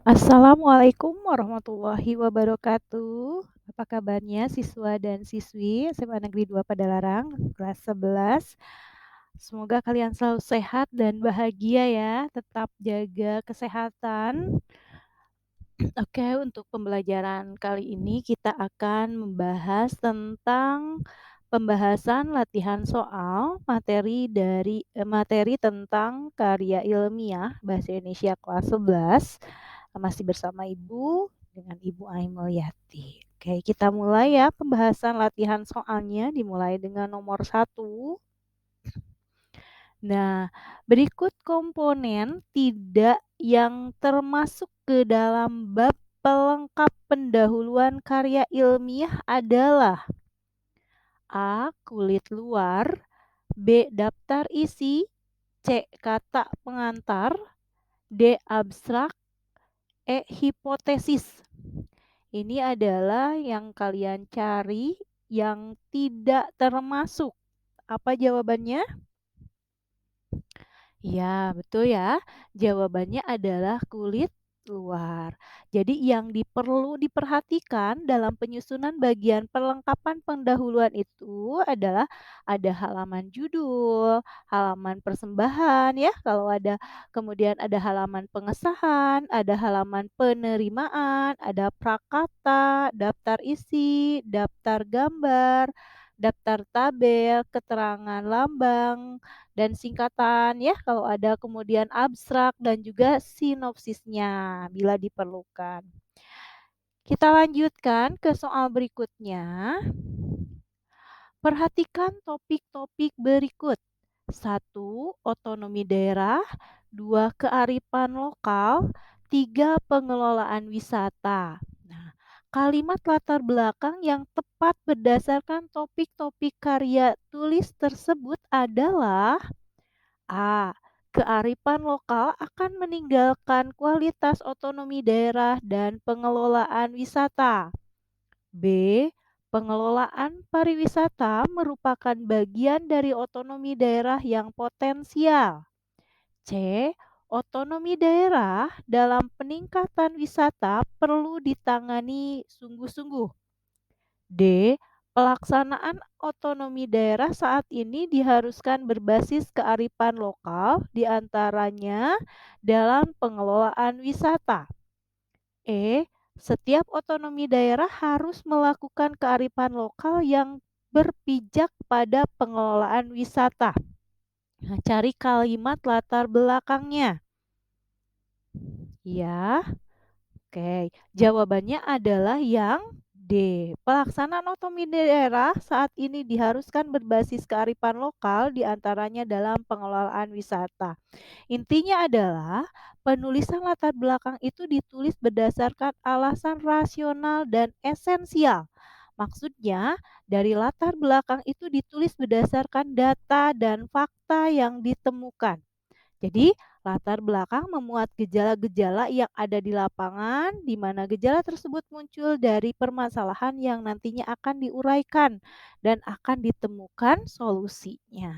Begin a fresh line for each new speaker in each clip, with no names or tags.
Assalamualaikum warahmatullahi wabarakatuh. Apa kabarnya siswa dan siswi SMA Negeri 2 Padalarang, kelas 11. Semoga kalian selalu sehat dan bahagia ya. Tetap jaga kesehatan. Oke, untuk pembelajaran kali ini kita akan membahas tentang pembahasan latihan soal materi tentang karya ilmiah Bahasa Indonesia kelas 11. Masih bersama Ibu dengan Ibu Aimulyati. Oke, kita mulai ya pembahasan latihan soalnya dimulai dengan nomor 1. Nah, berikut komponen tidak yang termasuk ke dalam bab pelengkap pendahuluan karya ilmiah adalah A. Kulit luar, B. Daftar isi, C. Kata pengantar, D. Abstrak, E. Hipotesis. Ini adalah yang kalian cari yang tidak termasuk. Apa jawabannya? Ya, betul ya. Jawabannya adalah kulit luar. Jadi yang perlu diperhatikan dalam penyusunan bagian perlengkapan pendahuluan itu adalah ada halaman judul, halaman persembahan ya, kalau ada, kemudian ada halaman pengesahan, ada halaman penerimaan, ada prakata, daftar isi, daftar gambar, daftar tabel, keterangan lambang, dan singkatan ya kalau ada, kemudian abstrak dan juga sinopsisnya bila diperlukan. Kita lanjutkan ke soal berikutnya. Perhatikan topik-topik berikut. 1. Otonomi daerah, 2. Kearifan lokal, 3. Pengelolaan wisata. Nah, kalimat latar belakang yang tepat berdasarkan topik-topik karya tulis tersebut adalah A. Kearifan lokal akan meninggalkan kualitas otonomi daerah dan pengelolaan wisata. B. Pengelolaan pariwisata merupakan bagian dari otonomi daerah yang potensial. C. Otonomi daerah dalam peningkatan wisata perlu ditangani sungguh-sungguh. D. Pelaksanaan otonomi daerah saat ini diharuskan berbasis kearifan lokal, diantaranya dalam pengelolaan wisata. E. Setiap otonomi daerah harus melakukan kearifan lokal yang berpijak pada pengelolaan wisata. Nah, cari kalimat latar belakangnya. Ya. Oke, jawabannya adalah yang D. Pelaksanaan otonomi daerah saat ini diharuskan berbasis kearifan lokal, diantaranya dalam pengelolaan wisata. Intinya adalah penulisan latar belakang itu ditulis berdasarkan alasan rasional dan esensial. Maksudnya, dari latar belakang itu ditulis berdasarkan data dan fakta yang ditemukan. Jadi, latar belakang memuat gejala-gejala yang ada di lapangan, di mana gejala tersebut muncul dari permasalahan yang nantinya akan diuraikan dan akan ditemukan solusinya.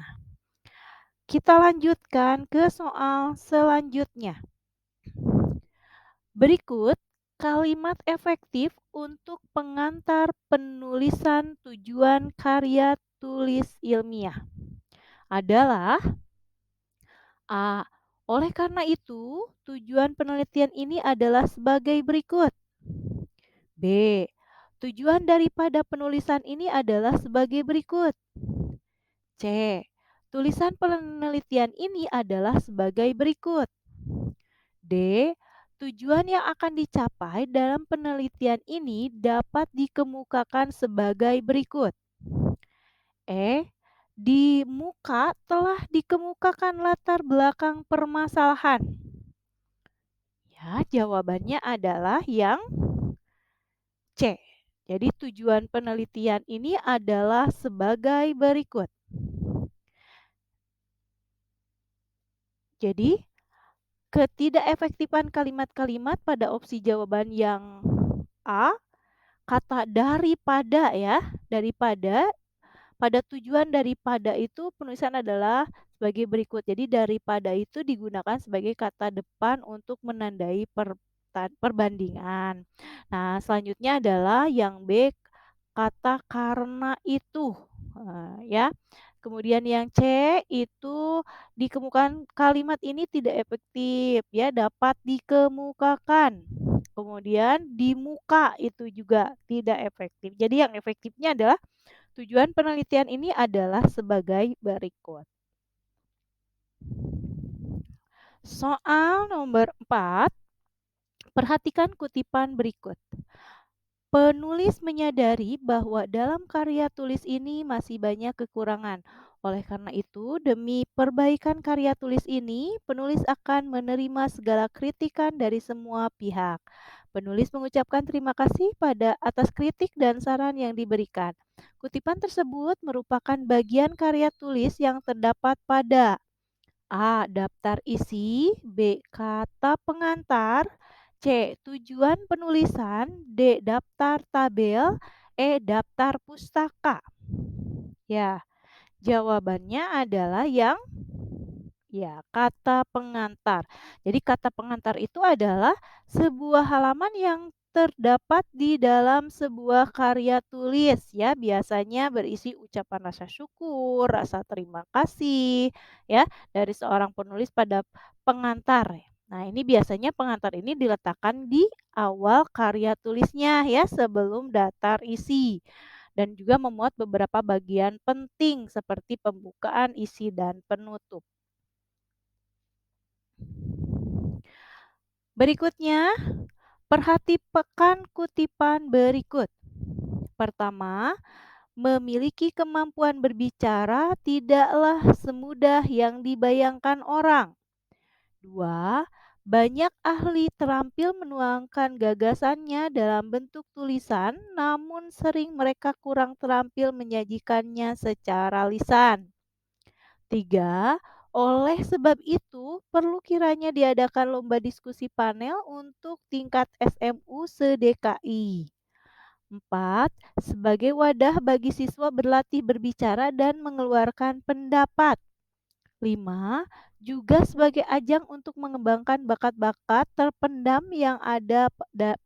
Kita lanjutkan ke soal selanjutnya. Berikut kalimat efektif untuk pengantar penulisan tujuan karya tulis ilmiah adalah A. Oleh karena itu, tujuan penelitian ini adalah sebagai berikut. B. Tujuan daripada penulisan ini adalah sebagai berikut. C. Tulisan penelitian ini adalah sebagai berikut. D. Tujuan yang akan dicapai dalam penelitian ini dapat dikemukakan sebagai berikut. E. Di muka telah dikemukakan latar belakang permasalahan. Ya, jawabannya adalah yang C. Jadi tujuan penelitian ini adalah sebagai berikut. Jadi, ketidakefektifan kalimat-kalimat pada opsi jawaban yang A, kata daripada ya, daripada, pada tujuan daripada itu penulisan adalah sebagai berikut. Jadi daripada itu digunakan sebagai kata depan untuk menandai perbandingan. Nah, selanjutnya adalah yang B, kata karena itu, ya. Kemudian yang C itu dikemukakan kalimat ini tidak efektif ya, dapat dikemukakan. Kemudian di muka itu juga tidak efektif. Jadi yang efektifnya adalah tujuan penelitian ini adalah sebagai berikut. Soal nomor 4, perhatikan kutipan berikut. Penulis menyadari bahwa dalam karya tulis ini masih banyak kekurangan. Oleh karena itu, demi perbaikan karya tulis ini, penulis akan menerima segala kritikan dari semua pihak. Penulis mengucapkan terima kasih pada atas kritik dan saran yang diberikan. Kutipan tersebut merupakan bagian karya tulis yang terdapat pada A. Daftar isi, B. Kata pengantar, C. Tujuan penulisan, D. Daftar tabel, E. Daftar pustaka. Ya, jawabannya adalah yang kata pengantar. Jadi kata pengantar itu adalah sebuah halaman yang terdapat di dalam sebuah karya tulis ya, biasanya berisi ucapan rasa syukur, rasa terima kasih ya dari seorang penulis pada pengantar. Nah, ini biasanya pengantar ini diletakkan di awal karya tulisnya ya, sebelum daftar isi. Dan juga memuat beberapa bagian penting seperti pembukaan, isi, dan penutup. Berikutnya, perhatikan kutipan berikut. Pertama, memiliki kemampuan berbicara tidaklah semudah yang dibayangkan orang. Dua, banyak ahli terampil menuangkan gagasannya dalam bentuk tulisan, namun sering mereka kurang terampil menyajikannya secara lisan. Tiga, oleh sebab itu perlu kiranya diadakan lomba diskusi panel untuk tingkat SMU se-DKI. 4. Sebagai wadah bagi siswa berlatih berbicara dan mengeluarkan pendapat. 5. Juga sebagai ajang untuk mengembangkan bakat-bakat terpendam yang ada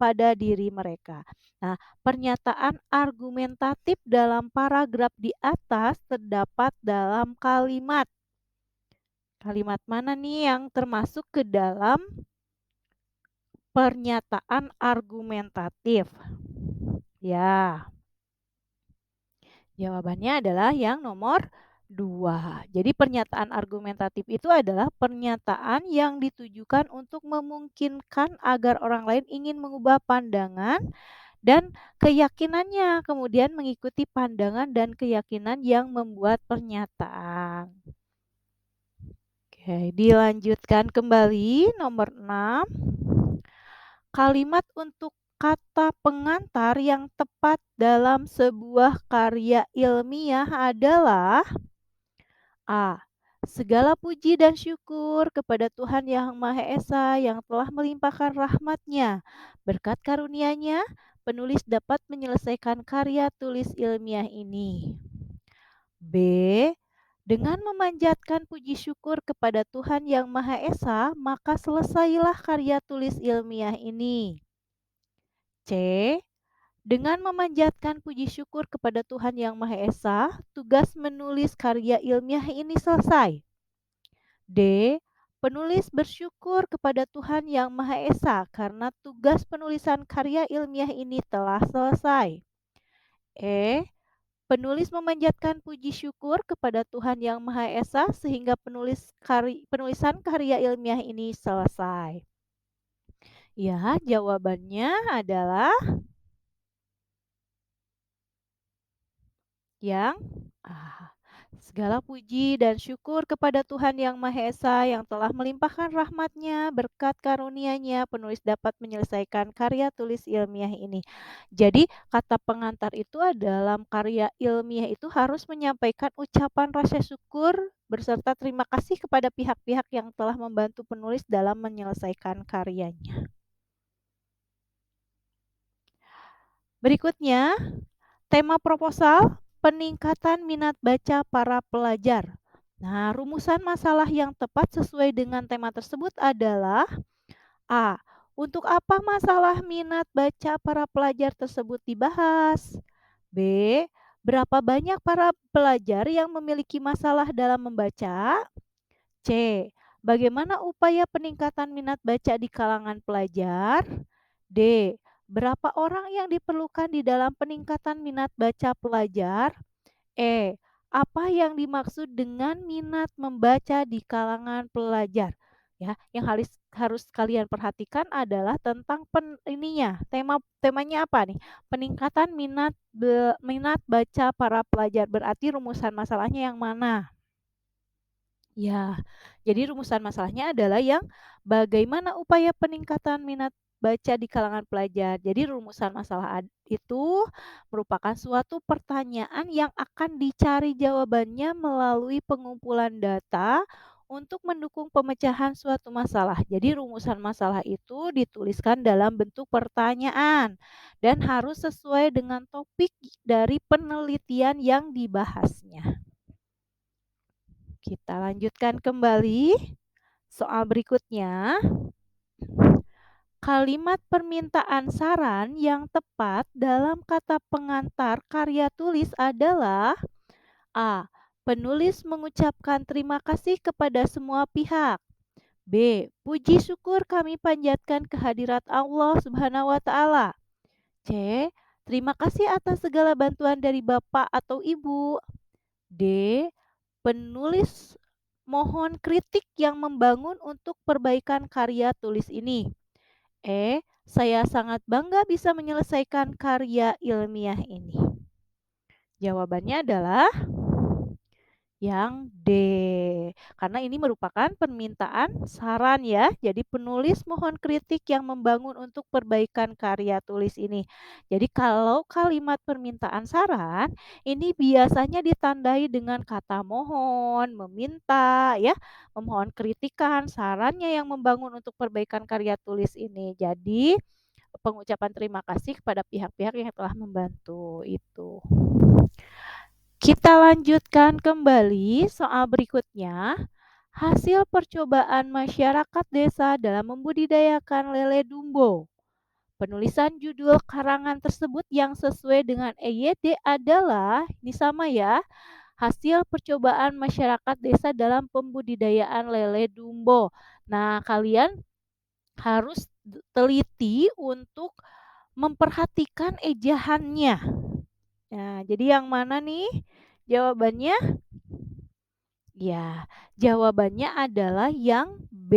pada diri mereka. Nah, pernyataan argumentatif dalam paragraf di atas terdapat dalam kalimat. Kalimat mana nih yang termasuk ke dalam pernyataan argumentatif? Ya, jawabannya adalah yang nomor 2. Jadi pernyataan argumentatif itu adalah pernyataan yang ditujukan untuk memungkinkan agar orang lain ingin mengubah pandangan dan keyakinannya, kemudian mengikuti pandangan dan keyakinan yang membuat pernyataan. Oke, dilanjutkan kembali nomor 6. Kalimat untuk kata pengantar yang tepat dalam sebuah karya ilmiah adalah A. Segala puji dan syukur kepada Tuhan Yang Maha Esa yang telah melimpahkan rahmat-Nya. Berkat karunia-Nya, penulis dapat menyelesaikan karya tulis ilmiah ini. B. Dengan memanjatkan puji syukur kepada Tuhan Yang Maha Esa, maka selesailah karya tulis ilmiah ini. C. Dengan memanjatkan puji syukur kepada Tuhan Yang Maha Esa, tugas menulis karya ilmiah ini selesai. D. Penulis bersyukur kepada Tuhan Yang Maha Esa karena tugas penulisan karya ilmiah ini telah selesai. E. Penulis memanjatkan puji syukur kepada Tuhan Yang Maha Esa sehingga penulisan karya ilmiah ini selesai. Ya, jawabannya adalah yang segala puji dan syukur kepada Tuhan Yang Maha Esa yang telah melimpahkan rahmat-Nya, berkat karunia-Nya, penulis dapat menyelesaikan karya tulis ilmiah ini. Jadi, kata pengantar itu dalam karya ilmiah itu harus menyampaikan ucapan rasa syukur berserta terima kasih kepada pihak-pihak yang telah membantu penulis dalam menyelesaikan karyanya. Berikutnya, tema proposal peningkatan minat baca para pelajar. Nah, rumusan masalah yang tepat sesuai dengan tema tersebut adalah A. Untuk apa masalah minat baca para pelajar tersebut dibahas? B. Berapa banyak para pelajar yang memiliki masalah dalam membaca? C. Bagaimana upaya peningkatan minat baca di kalangan pelajar? D. Berapa orang yang diperlukan di dalam peningkatan minat baca pelajar? E. Apa yang dimaksud dengan minat membaca di kalangan pelajar? Ya, yang harus kalian perhatikan adalah tentang temanya apa nih? Peningkatan minat baca para pelajar. Berarti rumusan masalahnya yang mana? Ya, jadi rumusan masalahnya adalah yang bagaimana upaya peningkatan minat baca di kalangan pelajar. Jadi rumusan masalah itu merupakan suatu pertanyaan yang akan dicari jawabannya melalui pengumpulan data untuk mendukung pemecahan suatu masalah. Jadi rumusan masalah itu dituliskan dalam bentuk pertanyaan dan harus sesuai dengan topik dari penelitian yang dibahasnya. Kita lanjutkan kembali. Soal berikutnya, kalimat permintaan saran yang tepat dalam kata pengantar karya tulis adalah A. Penulis mengucapkan terima kasih kepada semua pihak. B. Puji syukur kami panjatkan kehadirat Allah Subhanahu wa taala. C. Terima kasih atas segala bantuan dari Bapak atau Ibu. D. Penulis mohon kritik yang membangun untuk perbaikan karya tulis ini. Saya sangat bangga bisa menyelesaikan karya ilmiah ini. Jawabannya adalah yang D. Karena ini merupakan permintaan saran ya. Jadi penulis mohon kritik yang membangun untuk perbaikan karya tulis ini. Jadi kalau kalimat permintaan saran ini biasanya ditandai dengan kata mohon, meminta ya, memohon kritikan, sarannya yang membangun untuk perbaikan karya tulis ini. Jadi pengucapan terima kasih kepada pihak-pihak yang telah membantu itu. Kita lanjutkan kembali soal berikutnya. Hasil percobaan masyarakat desa dalam membudidayakan lele dumbo. Penulisan judul karangan tersebut yang sesuai dengan EYD adalah, ini sama ya, hasil percobaan masyarakat desa dalam pembudidayaan lele dumbo. Nah, kalian harus teliti untuk memperhatikan ejaannya. Nah, jadi yang mana nih jawabannya? Ya, jawabannya adalah yang B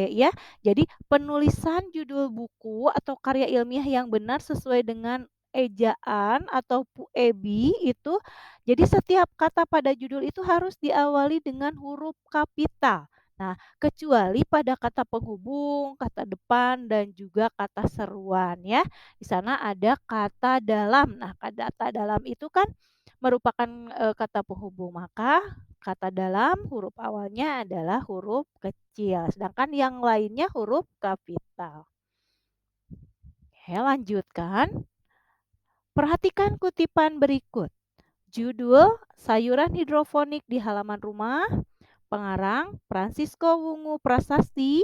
ya. Jadi penulisan judul buku atau karya ilmiah yang benar sesuai dengan ejaan atau puebi itu. Jadi setiap kata pada judul itu harus diawali dengan huruf kapital. Nah, kecuali pada kata penghubung, kata depan dan juga kata seruan ya. Di sana ada kata dalam. Nah, kata dalam itu kan merupakan kata penghubung, maka kata dalam huruf awalnya adalah huruf kecil, sedangkan yang lainnya huruf kapital. Oke, lanjutkan. Perhatikan kutipan berikut. Judul Sayuran Hidroponik di Halaman Rumah, pengarang Francisco Wungu Prasasti,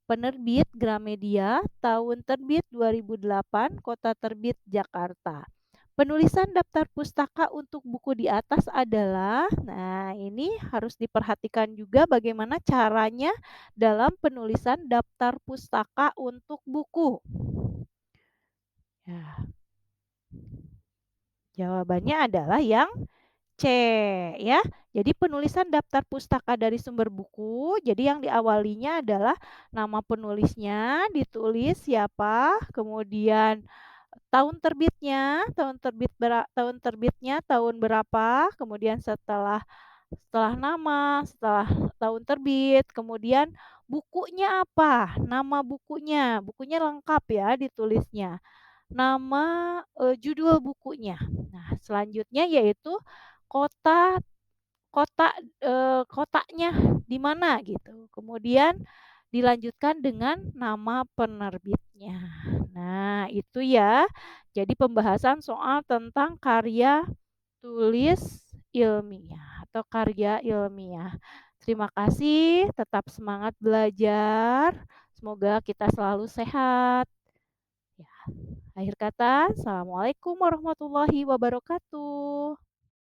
penerbit Gramedia, tahun terbit 2008, kota terbit Jakarta. Penulisan daftar pustaka untuk buku di atas adalah, nah ini harus diperhatikan juga bagaimana caranya dalam penulisan daftar pustaka untuk buku. Ya, jawabannya adalah yang C ya. Jadi penulisan daftar pustaka dari sumber buku, jadi yang diawalinya adalah nama penulisnya, ditulis siapa, kemudian tahun terbitnya tahun berapa, kemudian setelah nama, setelah tahun terbit, kemudian bukunya apa, nama bukunya lengkap ya ditulisnya. Nama judul bukunya. Nah, selanjutnya yaitu kota kota kotaknya di mana gitu. Kemudian dilanjutkan dengan nama penerbitnya. Nah, itu ya. Jadi pembahasan soal tentang karya tulis ilmiah atau karya ilmiah. Terima kasih, tetap semangat belajar. Semoga kita selalu sehat. Ya, akhir kata, Assalamualaikum warahmatullahi wabarakatuh.